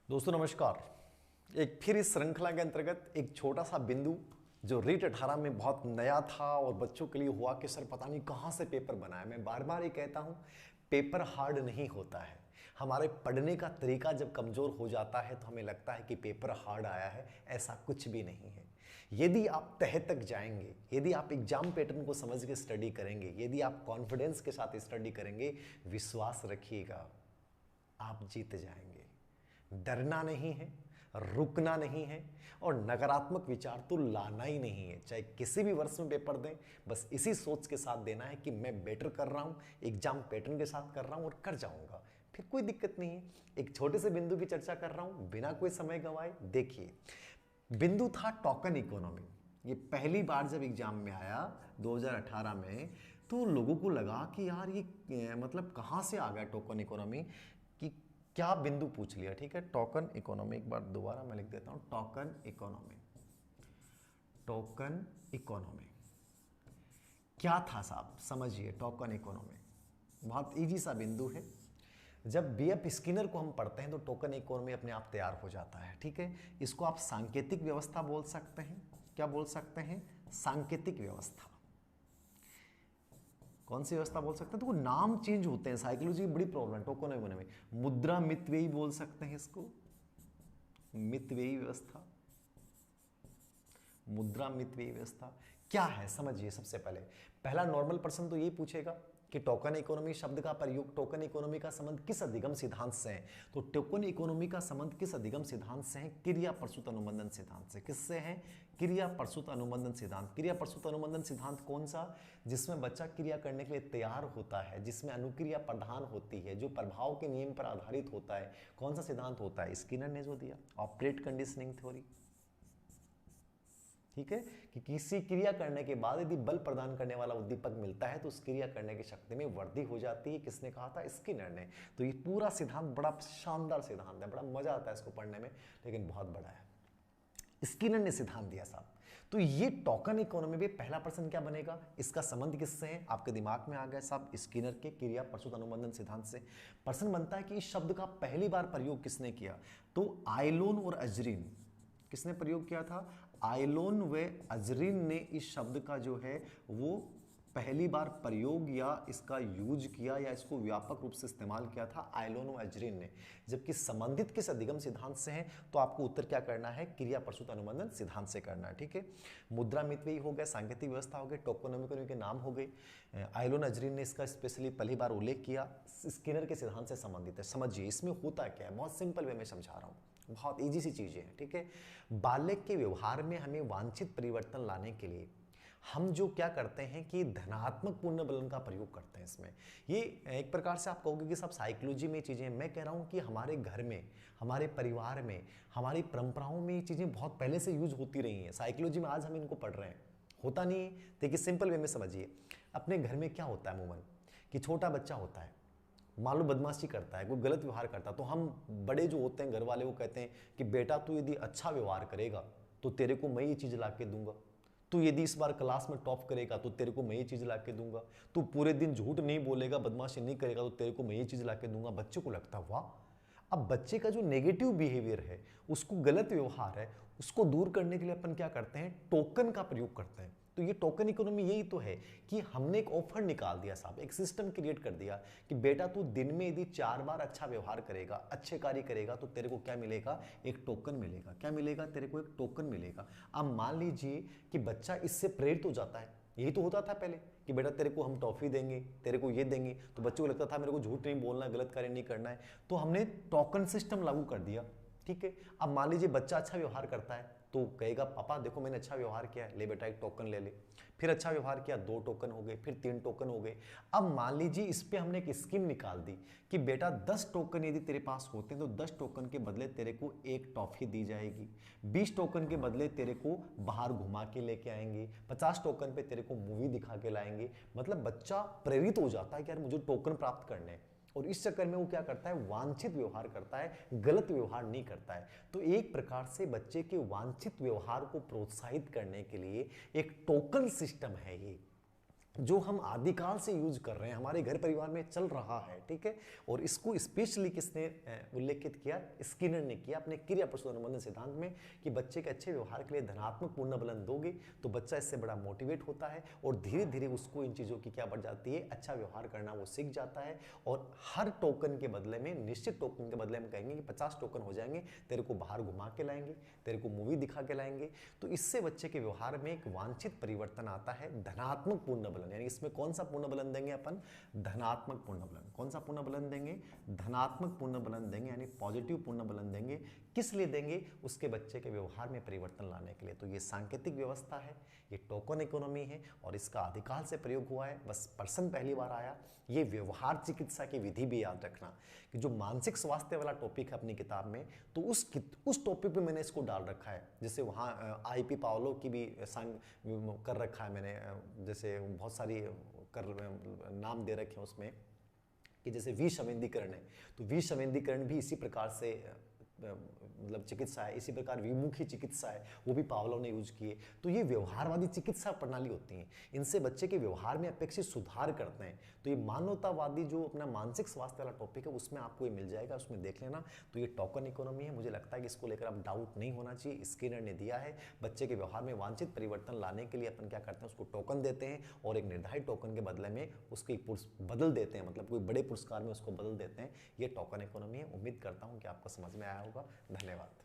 दोस्तों नमस्कार। एक फिर इस श्रृंखला के अंतर्गत एक छोटा सा बिंदु जो रीट 18 में बहुत नया था और बच्चों के लिए हुआ कि सर पता नहीं कहाँ से पेपर बनाया। मैं बार बार ये कहता हूँ, पेपर हार्ड नहीं होता है। हमारे पढ़ने का तरीका जब कमज़ोर हो जाता है तो हमें लगता है कि पेपर हार्ड आया है। ऐसा कुछ भी नहीं है। यदि आप तह तक जाएंगे, यदि आप एग्जाम पैटर्न को समझ के स्टडी करेंगे, यदि आप कॉन्फिडेंस के साथ स्टडी करेंगे, विश्वास रखिएगा आप जीत जाएंगे। डरना नहीं है, रुकना नहीं है और नकारात्मक विचार तो लाना ही नहीं है। चाहे किसी भी वर्ष में पेपर दें, बस इसी सोच के साथ देना है कि मैं बेटर कर रहा हूं, एग्जाम पैटर्न के साथ कर रहा हूं और कर जाऊंगा, फिर कोई दिक्कत नहीं है। एक छोटे से बिंदु की चर्चा कर रहा हूं बिना कोई समय गंवाए। देखिए, बिंदु था टोकन इकोनॉमी। ये पहली बार जब एग्जाम में आया 2018 में, तो लोगों को लगा कि यार ये मतलब कहाँ से आ गया टोकन इकोनॉमी, कि क्या बिंदु पूछ लिया। ठीक है, टोकन इकोनॉमी, एक बार दोबारा मैं लिख देता हूं, टोकन इकोनॉमी। टोकन इकोनॉमी क्या था साहब, समझिए। टोकन इकोनॉमी बहुत इजी सा बिंदु है। जब बीएफ स्किनर को हम पढ़ते हैं तो टोकन इकोनॉमी अपने आप तैयार हो जाता है। ठीक है, इसको आप सांकेतिक व्यवस्था बोल सकते हैं। क्या बोल सकते हैं? सांकेतिक व्यवस्था। कौन सी व्यवस्था बोल सकते हैं? तो वो नाम चेंज होते हैं, साइकोलॉजी की बड़ी प्रॉब्लम है टोकन इकोनॉमी में। मुद्रा मितव्ययी बोल सकते हैं इसको, मितव्ययी व्यवस्था। मुद्रा मितव्ययी व्यवस्था क्या है समझिए। सबसे पहले पहला नॉर्मल पर्सन तो यही पूछेगा कि टोकन इकोनॉमी शब्द का प्रयोग, टोकन इकोनॉमी का संबंध किस अधिगम सिद्धांत से है? तो टोकन इकोनॉमी का संबंध किस अधिगम सिद्धांत से है? क्रिया प्रसूत अनुबंधन सिद्धांत से। किससे है? क्रिया प्रसूत अनुबंधन सिद्धांत। क्रिया प्रसूत अनुबंधन सिद्धांत कौन सा? जिसमें बच्चा क्रिया करने के लिए तैयार होता है, जिसमें अनुक्रिया प्रधान होती है, जो प्रभाव के नियम पर आधारित होता है। कौन सा सिद्धांत होता है? स्किनर ने जो दिया, ऑपरेट कंडीशनिंग थ्योरी। ठीक है, कि किसी क्रिया करने के बाद यदि बल प्रदान करने वाला उद्दीपक मिलता है तो उस क्रिया करने की शक्ति में वृद्धि हो जाती है। किसने कहा था? स्किनर ने। तो ये पूरा सिद्धांत बड़ा शानदार सिद्धांत है, बड़ा मजा आता है इसको पढ़ने में, लेकिन बहुत बड़ा है। स्किनर ने सिद्धांत दिया साहब। तो ये टोकन इकोनॉमी में पहला प्रश्न क्या बनेगा? इसका संबंध किससे है? आपके दिमाग में आ गया साहब, स्किनर के क्रिया प्रसूत अनुबंधन सिद्धांत से। प्रश्न बनता है कि इस शब्द का पहली बार प्रयोग किसने किया? तो आयलोन और अजरीन। किसने प्रयोग किया था? आयलोन व अजरीन ने इस शब्द का जो है वो पहली बार प्रयोग या इसका यूज किया या इसको व्यापक रूप से इस्तेमाल किया था आयलोन व अजरीन ने। जबकि संबंधित किस अधिगम सिद्धांत से है? तो आपको उत्तर क्या करना है? क्रिया प्रसूत अनुबंधन सिद्धांत से करना है। ठीक है, मुद्रा मितव्ययी हो गया, सांकेतिक व्यवस्था हो गई, टोकन इकोनॉमी के नाम हो गए। आयलोन अजरीन ने इसका स्पेशली पहली बार उल्लेख किया, स्किनर के सिद्धांत से संबंधित है। समझिए इसमें होता क्या है, बहुत सिंपल वे में समझा रहा हूं, बहुत इजी सी चीजें हैं। ठीक है, बालक के व्यवहार में हमें वांछित परिवर्तन लाने के लिए हम जो क्या करते हैं कि धनात्मक पुनर्बलन का प्रयोग करते हैं। इसमें ये एक प्रकार से आप कहोगे कि सब साइकोलॉजी में चीजें, मैं कह रहा हूं कि हमारे घर में, हमारे परिवार में, हमारी परंपराओं में ये चीजें बहुत पहले से यूज होती रही हैं। साइकोलॉजी में आज हम इनको पढ़ रहे हैं, होता नहीं है। देखिए सिंपल वे में समझिए, अपने घर में क्या होता है अमूमन, कि छोटा बच्चा होता है, मान लो बदमाशी करता है, कोई गलत व्यवहार करता है, तो हम बड़े जो होते हैं घर वाले वो कहते हैं कि बेटा तू यदि अच्छा व्यवहार करेगा तो तेरे को मैं ये चीज ला के दूंगा, तू यदि इस बार क्लास में टॉप करेगा तो तेरे को मैं ये चीज ला के दूंगा, तू पूरे दिन झूठ नहीं बोलेगा, बदमाशी नहीं करेगा तो तेरे को मैं ये चीज ला के दूंगा। बच्चे को लगता वाह। अब बच्चे का जो नेगेटिव बिहेवियर है, उसको गलत व्यवहार है, उसको दूर करने के लिए अपन क्या करते हैं? टोकन का प्रयोग करते हैं। तो ये टोकन इकोनॉमी यही तो है कि हमने एक ऑफर निकाल दिया साहब, एक सिस्टम क्रिएट कर दिया कि बेटा तू दिन में यदि 4 बार अच्छा व्यवहार करेगा, अच्छे कार्य करेगा तो तेरे को क्या मिलेगा? एक टोकन मिलेगा। क्या मिलेगा? तेरे को एक टोकन मिलेगा। अब मान लीजिए कि बच्चा इससे प्रेरित हो जाता है। यही तो होता था पहले कि बेटा तेरे को हम टॉफी देंगे, तेरे को ये देंगे, तो बच्चों को लगता था मेरे को झूठ नहीं बोलना, गलत कार्य नहीं करना है, तो हमने टोकन सिस्टम लागू कर दिया। ठीक है, अब मान लीजिए बच्चा अच्छा व्यवहार करता है तो कहेगा पापा देखो मैंने अच्छा व्यवहार किया है, ले बेटा एक टोकन ले ले। फिर अच्छा व्यवहार किया, 2 टोकन हो गए, फिर 3 टोकन हो गए। अब मान लीजिए इस पे हमने एक स्कीम निकाल दी कि बेटा 10 टोकन यदि तेरे पास होते हैं तो 10 टोकन के बदले तेरे को एक टॉफी दी जाएगी, 20 टोकन के बदले तेरे को बाहर घुमा के लेके आएंगे, 50 टोकन पे तेरे को मूवी दिखा के लाएंगे। मतलब बच्चा प्रेरित हो जाता है कि यार मुझे टोकन प्राप्त करने हैं, और इस चक्कर में वो क्या करता है? वांछित व्यवहार करता है, गलत व्यवहार नहीं करता है। तो एक प्रकार से बच्चे के वांछित व्यवहार को प्रोत्साहित करने के लिए एक टोकन सिस्टम है ये। जो हम आदिकाल से यूज कर रहे हैं, हमारे घर परिवार में चल रहा है, ठीक है। और इसको स्पेशली किसने उल्लेखित किया? स्किनर ने किया अपने क्रिया प्रसूति अनुबंधन सिद्धांत में, कि बच्चे के अच्छे व्यवहार के लिए धनात्मक पूर्ण बलन दोगे तो बच्चा इससे बड़ा मोटिवेट होता है और धीरे धीरे उसको इन चीज़ों की क्या बढ़ जाती है, अच्छा व्यवहार करना वो सीख जाता है। और हर टोकन के बदले में, निश्चित टोकन के बदले में कहेंगे कि 50 टोकन हो जाएंगे, तेरे को बाहर घुमा के लाएंगे, तेरे को मूवी दिखा के लाएंगे, तो इससे बच्चे के व्यवहार में एक वांछित परिवर्तन आता है, धनात्मक पूर्ण बलन। यानी इसमें कौन सा पूर्ण बलन देंगे अपन? धनात्मक पूर्ण बलन। कौन सा पूर्ण बलन देंगे? धनात्मक पूर्ण बलन देंगे, यानी पॉजिटिव पूर्ण बलन देंगे। किस लिए देंगे? उसके बच्चे के व्यवहार में परिवर्तन लाने के लिए। तो ये सांकेतिक व्यवस्था है, ये टोकन इकोनॉमी है और इसका आदिकाल से प्रयोग हुआ है। बस पर्सन पहली बार आया। ये व्यवहार चिकित्सा की विधि भी याद रखना कि जो मानसिक स्वास्थ्य वाला टॉपिक है अपनी किताब में, तो उस टॉपिक पे मैंने इसको डाल रखा है। जैसे वहाँ आईपी पावलो की भी कर रखा है मैंने, जैसे बहुत सारी नाम दे रखे हैं उसमें, कि जैसे विसंवेदीकरण है, तो विसंवेदीकरण भी इसी प्रकार से मतलब चिकित्सा है, इसी प्रकार विमुखी चिकित्सा है, वो भी पावलोव ने यूज किए। तो ये व्यवहारवादी चिकित्सा प्रणाली होती हैं, इनसे बच्चे के व्यवहार में अपेक्षित सुधार करते हैं। तो ये मानवतावादी जो अपना मानसिक स्वास्थ्य वाला टॉपिक है, उसमें आपको ये मिल जाएगा, उसमें देख लेना। तो ये टोकन इकोनॉमी है, मुझे लगता है कि इसको लेकर अब डाउट नहीं होना चाहिए। स्किनर ने दिया है, बच्चे के व्यवहार में वांछित परिवर्तन लाने के लिए अपन क्या करते हैं, उसको टोकन देते हैं और एक निर्धारित टोकन के बदले में उसकी बदल देते हैं, मतलब कोई बड़े पुरस्कार में उसको बदल देते हैं। ये टोकन इकोनॉमी है। उम्मीद करता हूँ कि आपको समझ में आया होगा। धन्यवाद।